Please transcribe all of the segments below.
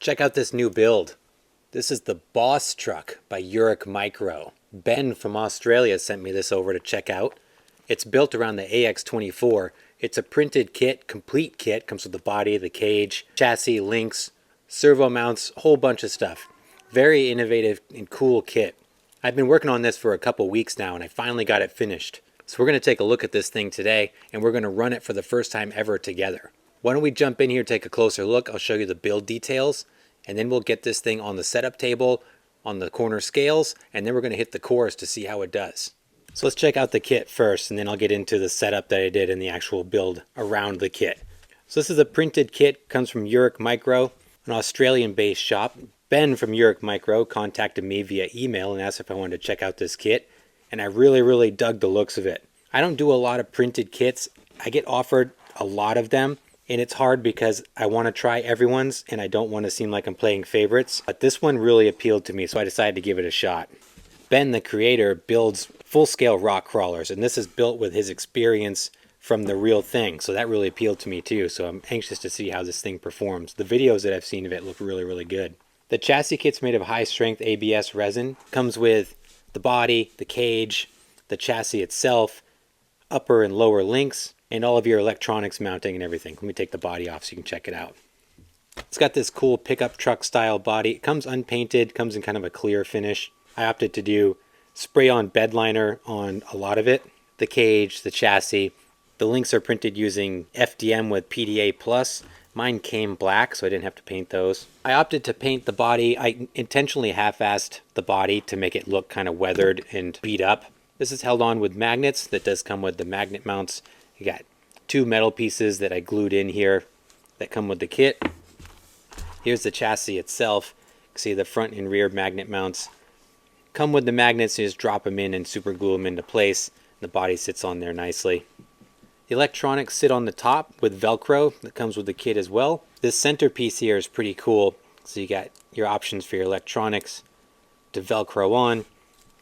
Check out this new build. This is the Boss Truck by YurichMicro. Ben from Australia sent me this over to check out. It's built around the AX24. It's a printed kit, complete kit, comes with the body, the cage, chassis, links, servo mounts, a whole bunch of stuff. Very innovative and cool kit. I've been working on this for a couple weeks now and I finally got it finished. So we're going to take a look at this thing today and we're going to run it for the first time ever together. Why don't we jump in here, take a closer look. I'll show you the build details and then we'll get this thing on the setup table, on the corner scales, and then we're going to hit the cores to see how it does. So let's check out the kit first and then I'll get into the setup that I did and the actual build around the kit. So this is a printed kit, comes from YurichMicro, an Australian-based shop. Ben from YurichMicro contacted me via email and asked if I wanted to check out this kit, and I really dug the looks of it. I don't do a lot of printed kits. I get offered a lot of them, and it's hard because I want to try everyone's and I don't want to seem like I'm playing favorites, but this one really appealed to me, so I decided to give it a shot. Ben, the creator, builds full-scale rock crawlers, and this is built with his experience from the real thing, so that really appealed to me too, so I'm anxious to see how this thing performs. The videos that I've seen of it look really good. The chassis kit's made of high-strength ABS resin. Comes with the body, the cage, the chassis itself, upper and lower links, and all of your electronics mounting and everything. Let me take the body off so you can check it out. It's got this cool pickup truck style body. It comes unpainted, comes in kind of a clear finish. I opted to do spray-on bed liner on a lot of it. The cage, the chassis. The links are printed using FDM with PDA+. Mine came black, so I didn't have to paint those. I opted to paint the body. I intentionally half-assed the body to make it look kind of weathered and beat up. This is held on with magnets. That does come with the magnet mounts. You got two metal pieces that I glued in here that come with the kit. Here's the chassis itself. You can see the front and rear magnet mounts come with the magnets. You just drop them in and super glue them into place. The body sits on there nicely. The electronics sit on the top with Velcro that comes with the kit as well. This centerpiece here is pretty cool. So you got your options for your electronics to Velcro on.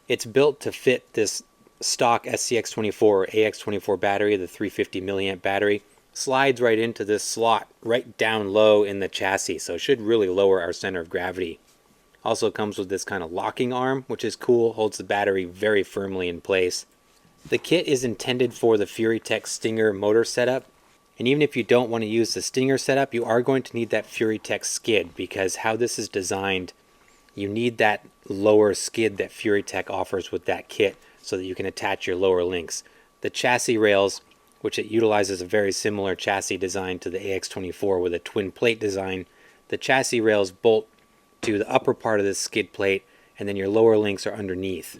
It's built to fit this stock SCX24 or AX24 battery, the 350 milliamp battery. Slides right into this slot right down low in the chassis, so it should really lower our center of gravity. Also comes with this kind of locking arm, which is cool, holds the battery very firmly in place. The kit is intended for the FuriTech Stinger motor setup, and even if you don't want to use the Stinger setup, you are going to need that FuriTech skid, because how this is designed, you need that lower skid that FuriTech offers with that kit so that you can attach your lower links. The chassis rails, which it utilizes a very similar chassis design to the AX24 with a twin plate design, the chassis rails bolt to the upper part of this skid plate, and then your lower links are underneath.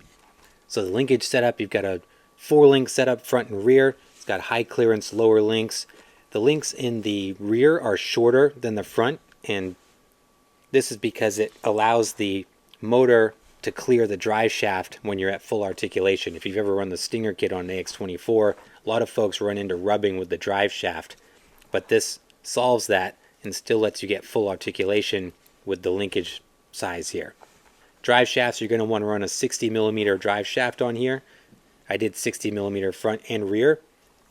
So the linkage setup, you've got a 4-link setup front and rear. It's got high clearance lower links. The links in the rear are shorter than the front, and this is because it allows the motor to clear the drive shaft when you're at full articulation. If you've ever run the Stinger kit on an AX24, a lot of folks run into rubbing with the drive shaft, but this solves that and still lets you get full articulation with the linkage size here. Drive shafts, you're going to want to run a 60mm drive shaft on here. I did 60mm front and rear.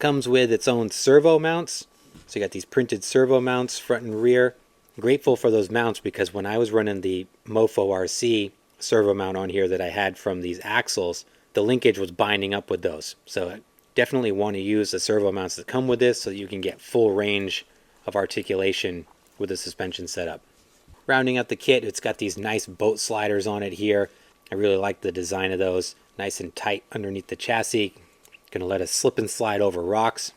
Comes with its own servo mounts. So you got these printed servo mounts front and rear. I'm grateful for those mounts because when I was running the Mofo RC servo mount on here that I had from these axles, the linkage was binding up with those. So I definitely want to use the servo mounts that come with this so that you can get full range of articulation with the suspension setup. Rounding out the kit, it's got these nice boat sliders on it here. I really like the design of those. Nice and tight underneath the chassis. Going to let us slip and slide over rocks.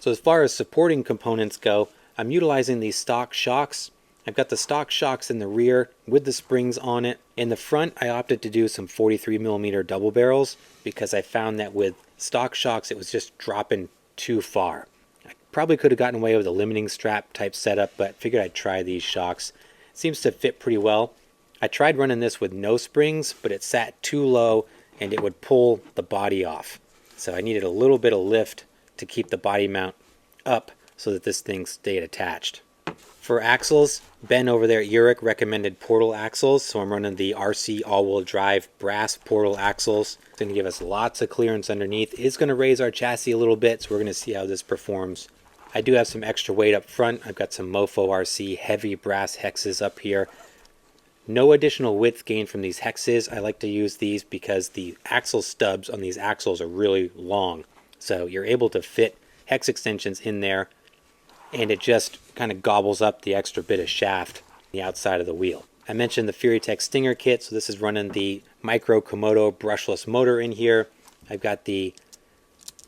So as far as supporting components go, I'm utilizing these stock shocks. I've got the stock shocks in the rear with the springs on it. In the front, I opted to do some 43mm double barrels because I found that with stock shocks, it was just dropping too far. I probably could have gotten away with a limiting strap type setup, but figured I'd try these shocks. It seems to fit pretty well. I tried running this with no springs, but it sat too low and it would pull the body off. So I needed a little bit of lift to keep the body mount up so that this thing stayed attached. For axles, Ben over there at Yurich recommended portal axles, so I'm running the RC all-wheel drive brass portal axles. It's going to give us lots of clearance underneath. It's going to raise our chassis a little bit, so we're going to see how this performs. I do have some extra weight up front. I've got some Mofo RC heavy brass hexes up here. No additional width gain from these hexes. I like to use these because the axle stubs on these axles are really long. So you're able to fit hex extensions in there, and it just kind of gobbles up the extra bit of shaft on the outside of the wheel. I mentioned the FuriTech Stinger kit, so this is running the Micro Komodo brushless motor in here. I've got the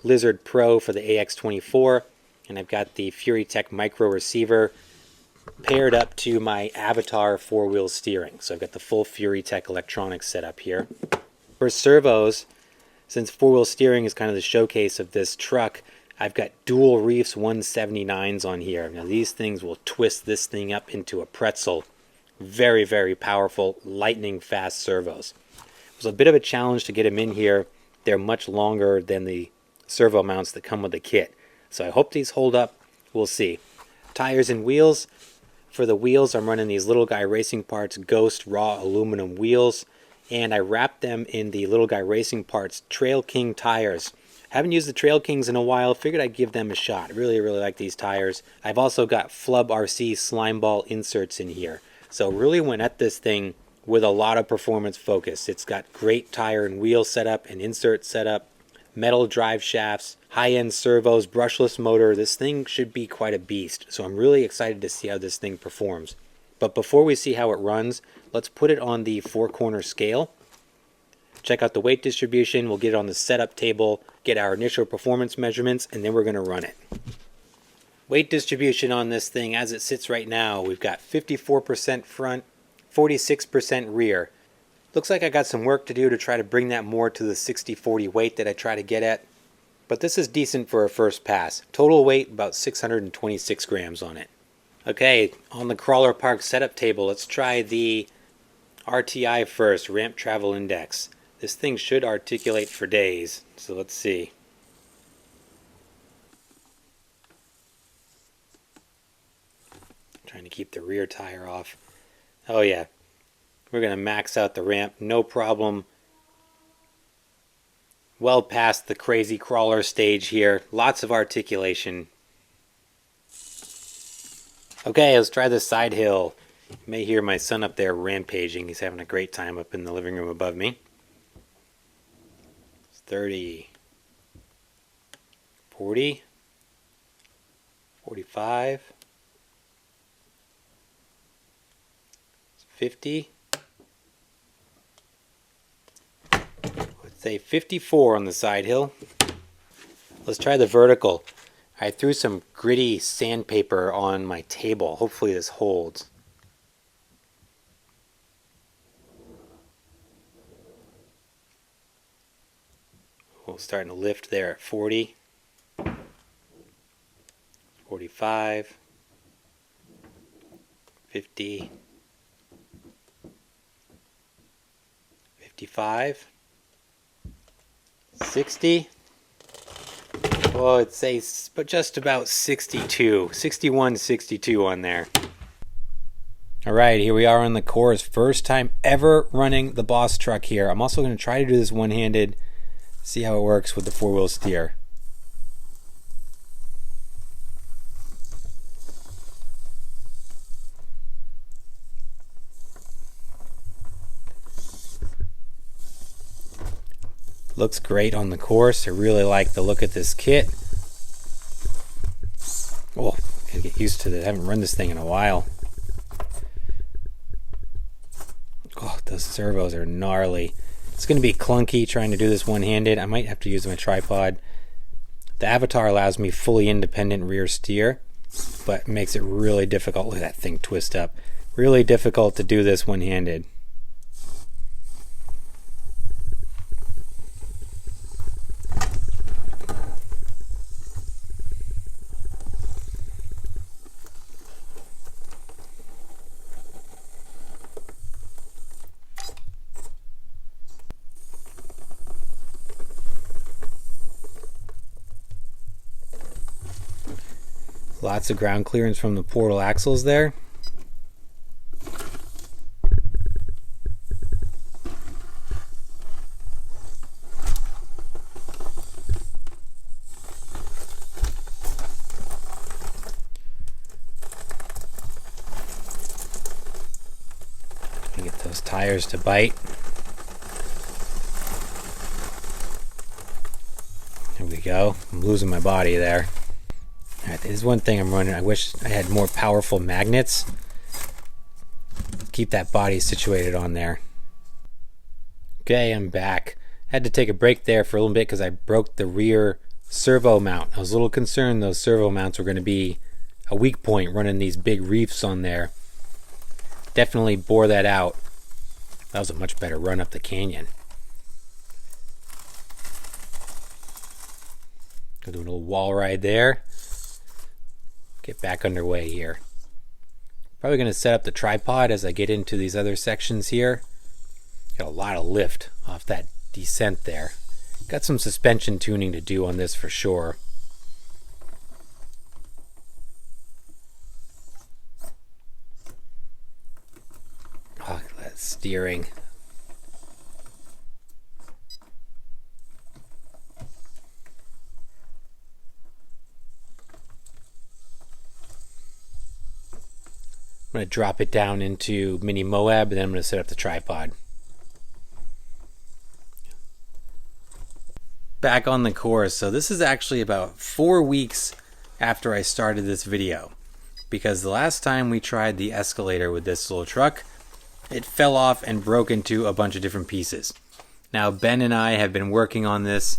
Lizard Pro for the AX24, and I've got the FuriTech Micro receiver paired up to my Avatar 4-wheel steering. So I've got the full FuriTech electronics set up here. For servos, since 4-wheel steering is kind of the showcase of this truck, I've got dual Reefs 179s on here. Now these things will twist this thing up into a pretzel. Very, very powerful, lightning fast servos. It was a bit of a challenge to get them in here. They're much longer than the servo mounts that come with the kit. So I hope these hold up. We'll see. Tires and wheels. For the wheels, I'm running these Little Guy Racing Parts Ghost raw aluminum wheels, and I wrapped them in the Little Guy Racing Parts Trail King tires. Haven't used the Trail Kings in a while. Figured I'd give them a shot. Really, really like these tires. I've also got Flub RC slime ball inserts in here. So really went at this thing with a lot of performance focus. It's got great tire and wheel setup and insert setup, metal drive shafts, high-end servos, brushless motor. This thing should be quite a beast. So I'm really excited to see how this thing performs. But before we see how it runs, let's put it on the 4-corner scale. Check out the weight distribution. We'll get it on the setup table, get our initial performance measurements, and then we're going to run it. Weight distribution on this thing as it sits right now, we've got 54% front, 46% rear. Looks like I got some work to do to try to bring that more to the 60-40 weight that I try to get at. But this is decent for a first pass. Total weight about 626 grams on it. Okay, on the Crawler Park setup table, let's try the RTI first, Ramp Travel Index. This thing should articulate for days, so let's see. Trying to keep the rear tire off. Oh yeah, we're going to max out the ramp, no problem. Well past the crazy crawler stage here. Lots of articulation. Okay, let's try the side hill. You may hear my son up there rampaging. He's having a great time up in the living room above me. 30, 40, 45, 50. Let's say 54 on the side hill. Let's try the vertical. I threw some gritty sandpaper on my table. Hopefully this holds. We're starting to lift there at 40, 45, 50, 55, 60. Well, it says but just about 62, 61, 62 on there. All right, here we are on the course. First time ever running the Boss truck here. I'm also going to try to do this one-handed. See how it works with the 4-wheel steer. Looks great on the course. I really like the look of this kit. Oh, gotta get used to it. I haven't run this thing in a while. Oh, those servos are gnarly. It's going to be clunky trying to do this one-handed. I might have to use my tripod. The Avatar allows me fully independent rear steer, but makes it really difficult. Look at that thing twist up. Really difficult to do this one-handed. Lots of ground clearance from the portal axles there. Get those tires to bite. There we go. I'm losing my body there. Alright, there's one thing I'm running. I wish I had more powerful magnets. Keep that body situated on there. Okay, I'm back. Had to take a break there for a little bit because I broke the rear servo mount. I was a little concerned those servo mounts were going to be a weak point running these big reefs on there. Definitely bore that out. That was a much better run up the canyon. Go do a little wall ride there. Get back underway here. Probably going to set up the tripod as I get into these other sections here. Got a lot of lift off that descent there. Got some suspension tuning to do on this for sure. Oh, that steering. I'm going to drop it down into Mini Moab, and then I'm going to set up the tripod. Back on the course. So this is actually about 4 weeks after I started this video, because the last time we tried the escalator with this little truck, it fell off and broke into a bunch of different pieces. Now Ben and I have been working on this.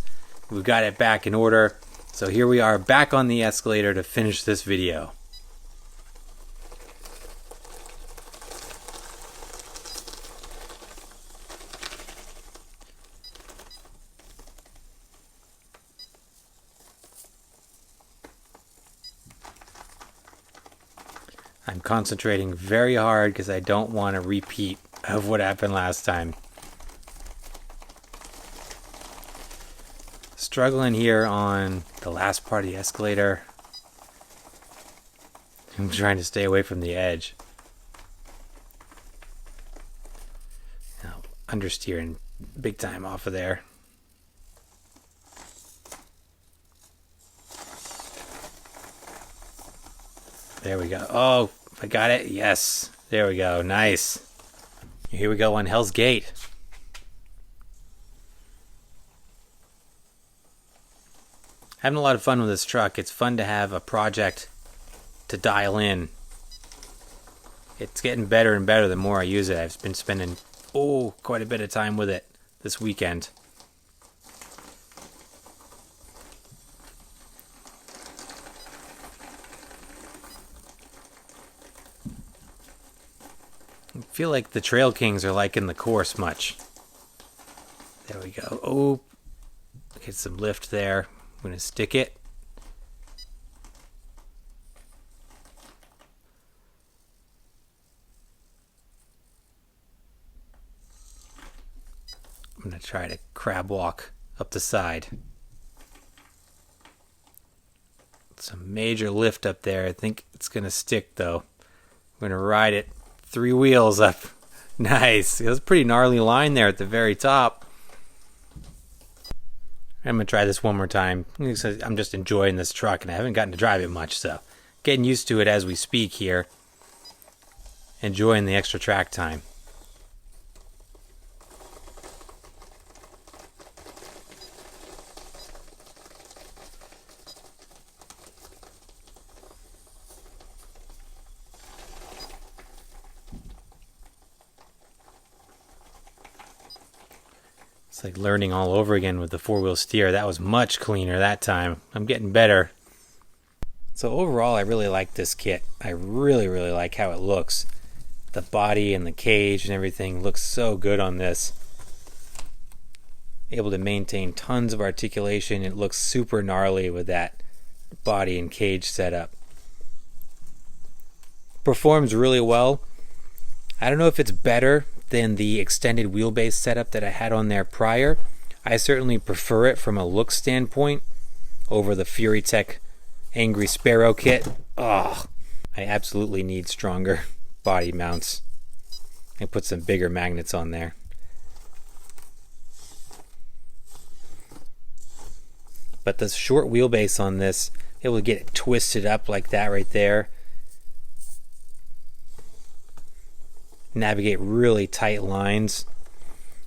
We've got it back in order. So here we are back on the escalator to finish this video. I'm concentrating very hard because I don't want a repeat of what happened last time. Struggling here on the last part of the escalator. I'm trying to stay away from the edge. Now, understeering big time off of there. There we go. Oh, I got it. Yes. There we go. Nice. Here we go on Hell's Gate. Having a lot of fun with this truck. It's fun to have a project to dial in. It's getting better and better the more I use it. I've been spending quite a bit of time with it this weekend. I feel like the Trail Kings are liking the course much. There we go. Oh, get some lift there. I'm going to stick it. I'm going to try to crab walk up the side. Some major lift up there. I think it's going to stick though. I'm going to ride it 3 wheels up. Nice. It was a pretty gnarly line there at the very top. I'm going to try this one more time. I'm just enjoying this truck and I haven't gotten to drive it much, so getting used to it as we speak here. Enjoying the extra track time. It's like learning all over again with the 4-wheel steer. That was much cleaner that time. I'm getting better. So overall, I really like this kit. I really like how it looks. The body and the cage and everything looks so good on this. Able to maintain tons of articulation. It looks super gnarly with that body and cage setup. Performs really well. I don't know if it's better than the extended wheelbase setup that I had on there prior. I certainly prefer it from a look standpoint over the FuriTech Angry Sparrow kit. Oh, I absolutely need stronger body mounts. I put some bigger magnets on there. But the short wheelbase on this, it will get it twisted up like that right there. navigate really tight lines.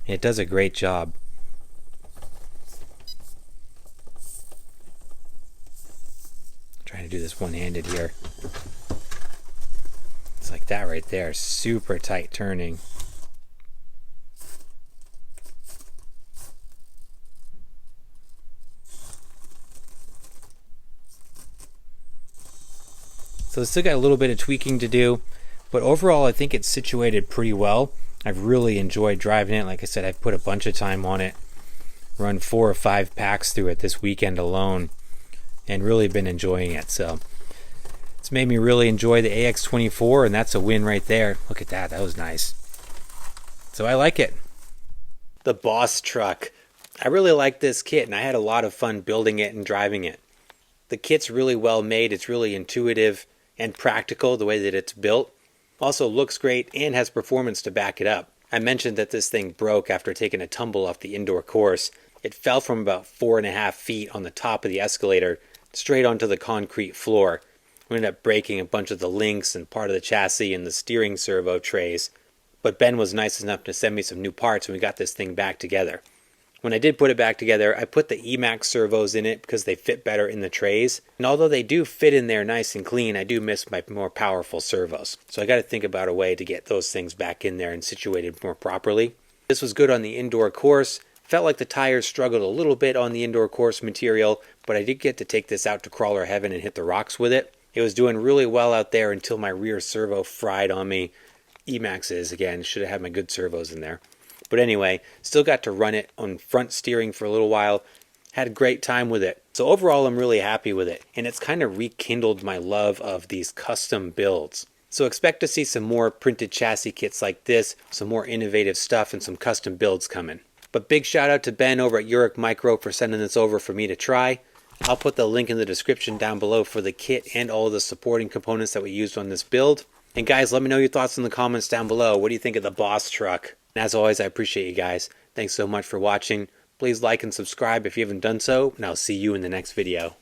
It does a great job. Trying to do this one-handed here. It's like that right there, super tight turning. So it's still got a little bit of tweaking to do, but overall I think it's situated pretty well. I've really enjoyed driving it. Like I said, I've put a bunch of time on it, run 4 or 5 packs through it this weekend alone, and really been enjoying it. So it's made me really enjoy the AX24, and that's a win right there. Look at that, that was nice. So I like it. The Boss Truck. I really like this kit, and I had a lot of fun building it and driving it. The kit's really well made. It's really intuitive and practical the way that it's built. Also looks great and has performance to back it up. I mentioned that this thing broke after taking a tumble off the indoor course. It fell from about 4.5 feet on the top of the escalator straight onto the concrete floor. We ended up breaking a bunch of the links and part of the chassis and the steering servo trays. But Ben was nice enough to send me some new parts and we got this thing back together. When I did put it back together, I put the Emax servos in it because they fit better in the trays. And although they do fit in there nice and clean, I do miss my more powerful servos. So I got to think about a way to get those things back in there and situated more properly. This was good on the indoor course. Felt like the tires struggled a little bit on the indoor course material, but I did get to take this out to crawler heaven and hit the rocks with it. It was doing really well out there until my rear servo fried on me. Emaxes, again, should have had my good servos in there. But anyway, still got to run it on front steering for a little while. Had a great time with it. So overall, I'm really happy with it. And it's kind of rekindled my love of these custom builds. So expect to see some more printed chassis kits like this, some more innovative stuff, and some custom builds coming. But big shout out to Ben over at YurichMicro for sending this over for me to try. I'll put the link in the description down below for the kit and all of the supporting components that we used on this build. And guys, let me know your thoughts in the comments down below. What do you think of the Boss Truck? And as always, I appreciate you guys. Thanks so much for watching. Please like and subscribe if you haven't done so, and I'll see you in the next video.